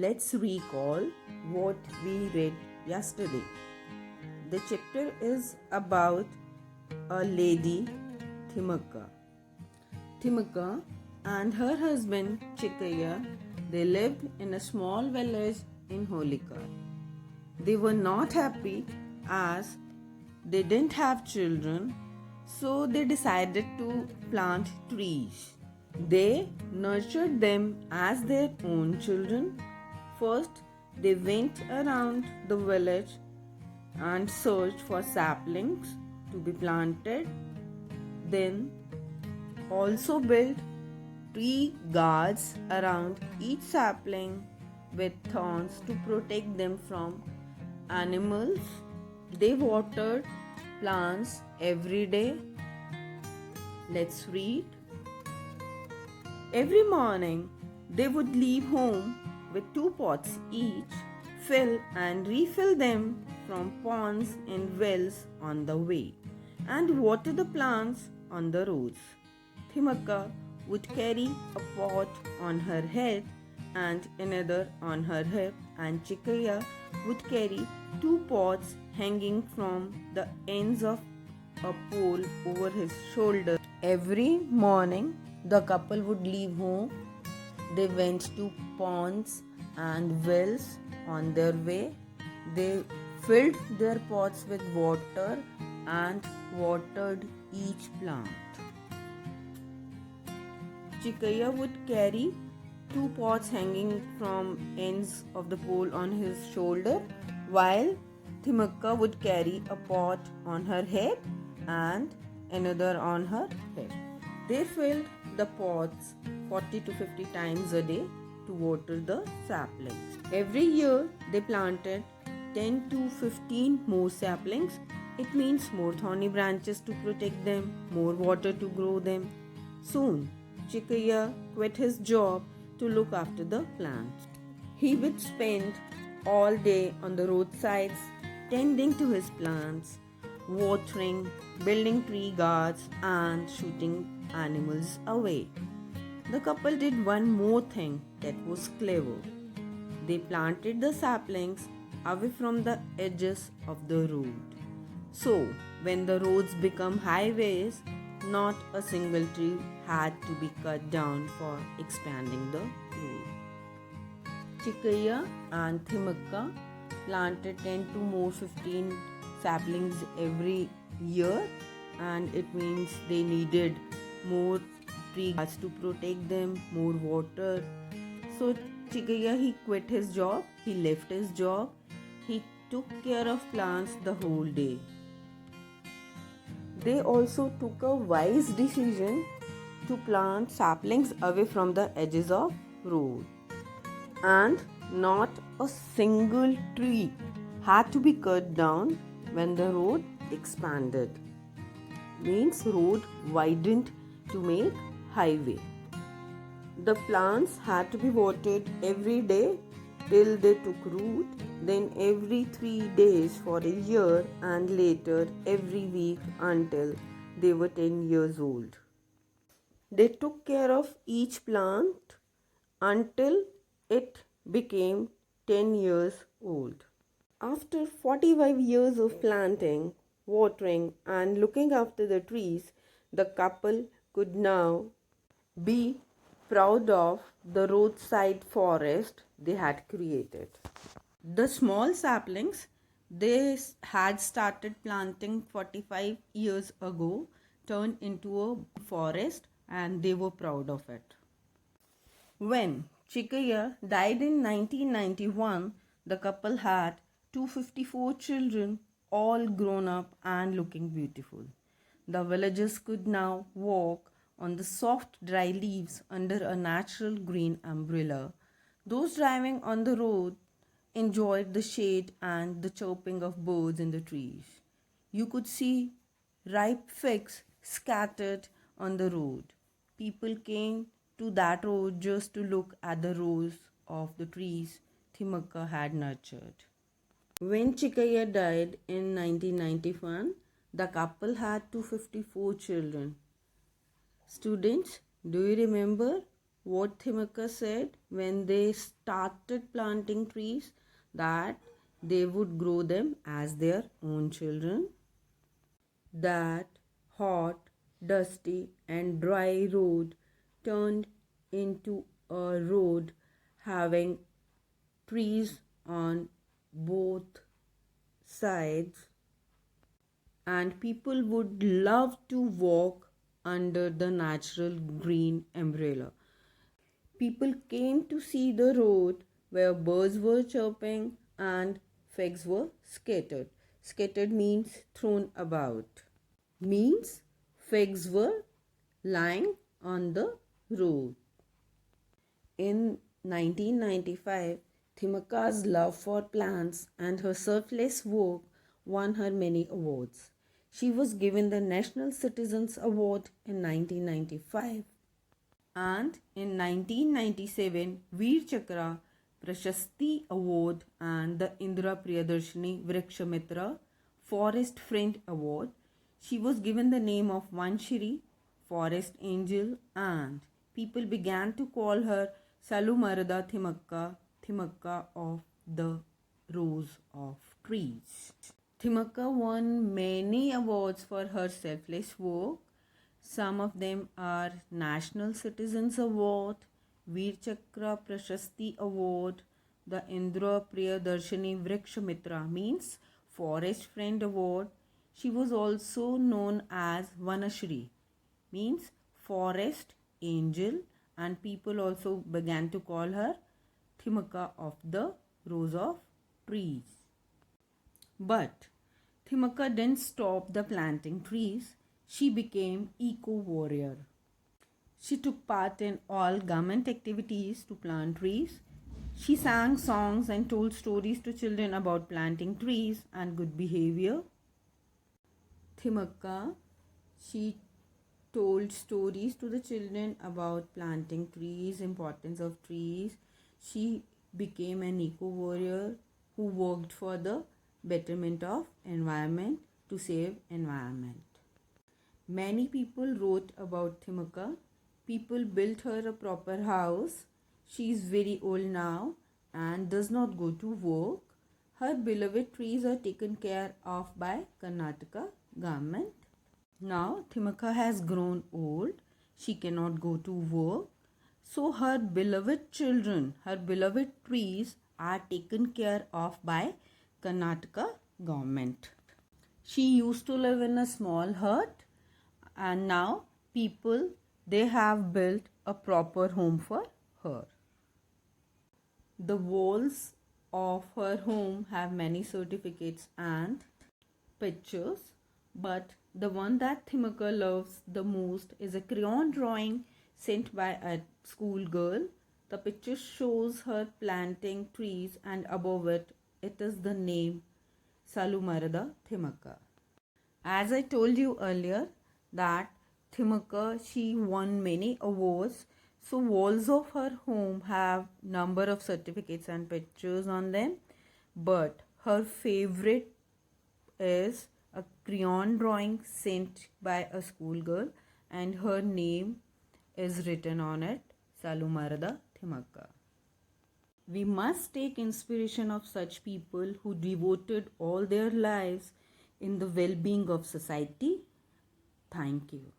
Let's recall what we read yesterday. The chapter is about a lady, Thimaka. Thimaka and her husband Chikaya, they lived in a small village in Holika. They were not happy as they didn't have children, so they decided to plant trees. They nurtured them as their own children. First, they went around the village and searched for saplings to be planted. Then, also built tree guards around each sapling with thorns to protect them from animals. They watered plants every day. Let's read. Every morning, they would leave home with 2 pots each, fill and refill them from ponds and wells on the way, and water the plants on the roads. Thimaka would carry a pot on her head and another on her hip, and Chikaya would carry 2 pots hanging from the ends of a pole over his shoulder. Every morning, the couple would leave home. They went to ponds and wells on their way. They filled their pots with water and watered each plant. Chikaya would carry 2 pots hanging from ends of the pole on his shoulder, while Thimaka would carry a pot on her head and another on her head. They filled the pots 40 to 50 times a day to water the saplings. Every year they planted 10 to 15 more saplings. It means more thorny branches to protect them, more water to grow them. Soon, Chikaya quit his job to look after the plants. He would spend all day on the roadsides, tending to his plants, watering, building tree guards, and shooting animals away. The couple did one more thing that was clever. They planted the saplings away from the edges of the road. So, when the roads become highways, not a single tree had to be cut down for expanding the road. Chikaya and Thimaka planted 10 to more 15 saplings every year, and it means they needed more tree guards to protect them, more water. So Chikaya, he quit his job, he left his job, he took care of plants the whole day. They also took a wise decision to plant saplings away from the edges of road, and not a single tree had to be cut down when the road expanded. Means road widened to make highway. The plants had to be watered every day till they took root, then every 3 days for a year, and later every week until they were 10 years old. They took care of each plant until it became 10 years old. After 45 years of planting, watering, and looking after the trees, the couple could now be proud of the roadside forest they had created. The small saplings they had started planting 45 years ago turned into a forest, and they were proud of it. When Chikaya died in 1991, the couple had 254 children, all grown up and looking beautiful. The villagers could now walk on the soft dry leaves under a natural green umbrella. Those driving on the road enjoyed the shade and the chirping of birds in the trees. You could see ripe figs scattered on the road. People came to that road just to look at the rows of the trees Thimaka had nurtured. When Chikaya died in 1991, the couple had 254 children. Students, do you remember what Thimaka said when they started planting trees, that they would grow them as their own children. That hot, dusty, and dry road turned into a road having trees on both sides, and people would love to walk under the natural green umbrella. People came to see the road where birds were chirping and figs were scattered. Scattered means thrown about. Means figs were lying on the road. In 1995, Thimaka's love for plants and her selfless work won her many awards. She was given the National Citizens Award in 1995, and in 1997 Veer Chakra Prashasti Award and the Indira Priyadarshini Vrikshamitra Forest Friend Award. She was given the name of Vanshiri, Forest Angel, and people began to call her Salumarada Thimaka, Thimaka of the Rose of Trees. Thimaka won many awards for her selfless work. Some of them are National Citizens Award, Veer Chakra Prashasti Award, the Indra Priyadarshini Vrikshamitra means Forest Friend Award. She was also known as Vanashri means Forest Angel, and people also began to call her Thimaka of the Rose of Trees. But Thimaka didn't stop the planting trees. She became eco-warrior. She took part in all government activities to plant trees. She sang songs and told stories to children about planting trees and good behavior. Thimaka, she told stories to the children about planting trees, importance of trees. She became an eco-warrior who worked for the betterment of environment, to save environment. Many people wrote about Thimaka. People built her a proper house. She is very old now and does not go to work. Her beloved trees are taken care of by Karnataka government. Now Thimaka has grown old. She cannot go to work. So her beloved children, her beloved trees are taken care of by Karnataka government. She used to live in a small hut, and now people, they have built a proper home for her. The walls of her home have many certificates and pictures, but the one that Thimaka loves the most is a crayon drawing sent by a school girl. The picture shows her planting trees, and above it, it is the name Salumarada Thimaka. As I told you earlier that Thimaka, she won many awards. So walls of her home have number of certificates and pictures on them. But her favorite is a crayon drawing sent by a schoolgirl, and her name is written on it, Salumarada Thimaka. We must take inspiration of such people who devoted all their lives in the well-being of society. Thank you.